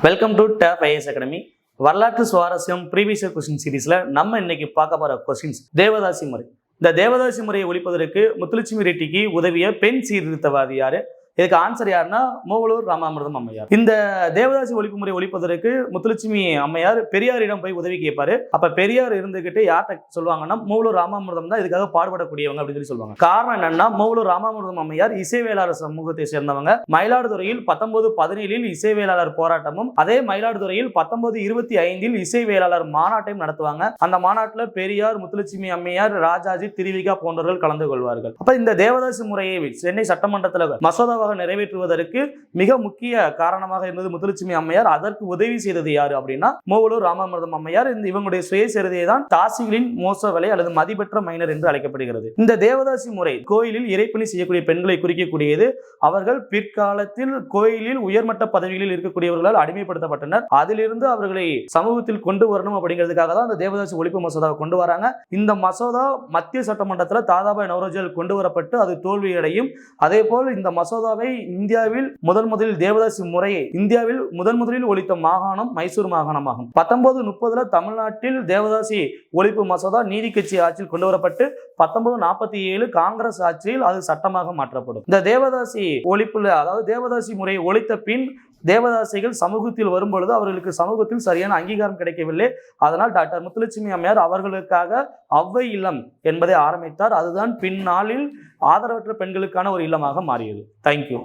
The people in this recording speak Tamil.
வெல்கம் டு டேப் ஐஏஎஸ் அகாடமி. வரலாற்று சுவாரஸ்யம் ப்ரீவியஸ் கொஸ்டின் சீரீஸ்ல நம்ம இன்னைக்கு பார்க்க போற கொஸ்டின்ஸ் தேவதாசி முறை. இந்த தேவதாசி முறையை ஒழிப்பதற்கு முத்துலட்சுமி ரெட்டிக்கு உதவிய பெண் சீர்திருத்தவாதி யாரு? இதுக்கு ஆன்சர் யாருன்னா மூவலூர் ராமாமிர்தம் அம்மையார். இந்த தேவதாசி ஒழிப்பு முறை ஒழிப்பதற்கு முத்துலட்சுமி அம்மையார் பெரியாரிடம் போய் உதவி கேட்பாரு. அப்ப பெரியார் இருந்துகிட்டு யார்கிட்ட சொல்லுவாங்கன்னா மூவலூர் ராமாமிர்தம் தான் இதுக்காக பாடுபடக்கூடியவங்க அப்படின்னு சொல்லி சொல்லுவாங்க. காரணம் என்னன்னா மூவலூர் ராமாமிர்தம் அம்மையார் இசைவேளாளர் சமூகத்தை சேர்ந்தவங்க. மயிலாடுதுறையில் 1917 இசைவேளாளர் போராட்டமும் அதே மயிலாடுதுறையில் 1925 இசைவேளாளர் மாநாட்டையும் நடத்துவாங்க. அந்த மாநாட்டில் பெரியார், முத்துலட்சுமி அம்மையார், ராஜாஜி, திருவிகா போன்றவர்கள் கலந்து கொள்வார்கள். அப்ப இந்த தேவதாசி முறையை சென்னை சட்டமன்றத்தில் மசோதா நிறைவேற்றுவதற்கு மிக முக்கிய காரணமாக இருந்தது முத்துலட்சுமி அம்மையார். அதற்கு உதவி செய்தது யாரு அப்படின்னா மூவலூர் ராமாமிர்தம் அம்மையார். இவங்களுடைய சுயசரிதையை தான் தாசிகளின் மோசவலை அல்லது மதிப்பெற்ற மைனர் என்று அழைக்கப்படுகிறது. இந்த தேவதாசி முறை கோயிலில் இறைப்பணி செய்யக்கூடிய பெண்களை குறிக்கக்கூடியது. அவர்கள் பிற்காலத்தில் கோயிலில் உயர்மட்ட பதவிகளில் இருக்கக்கூடியவர்களால் அடிமைப்படுத்தப்பட்டனர். அதிலிருந்து அவர்களை சமூகத்தில் கொண்டு வரணும் அப்படிங்கிறதுக்காக தான் அந்த தேவதாசி ஒழிப்பு மசோதாவை கொண்டு வராங்க. இந்த மசோதா மத்திய சட்டமன்றத்தில் தாதாபாய் நௌரோஜியால் கொண்டு வரப்பட்டு அது தோல்வியடையும். அதே போல் இந்த மசோதா இந்தியாவில் முதலில் தேவதாசி முறையை இந்தியாவில் முதலில் ஒழித்த மாகாணம் மைசூர் மாகாணமாகும். 1930 தமிழ்நாட்டில் தேவதாசி ஒழிப்பு மசோதா நீதி கட்சி ஆட்சியில் கொண்டு வரப்பட்டு 1947 காங்கிரஸ் ஆட்சியில் அது சட்டமாக மாற்றப்படும். இந்த தேவதாசி ஒழிப்புல அதாவது தேவதாசி முறையை ஒழித்த பின் தேவதாசிகள் சமூகத்தில் வரும்பொழுது அவர்களுக்கு சமூகத்தில் சரியான அங்கீகாரம் கிடைக்கவில்லை. அதனால் டாக்டர் முத்துலட்சுமி அம்மையார் அவர்களுக்காக அவ்வை இல்லம் என்பதை ஆரம்பித்தார். அதுதான் பின்னாளில் ஆதரவற்ற பெண்களுக்கான ஒரு இல்லமாக மாறியது. தேங்க்யூ.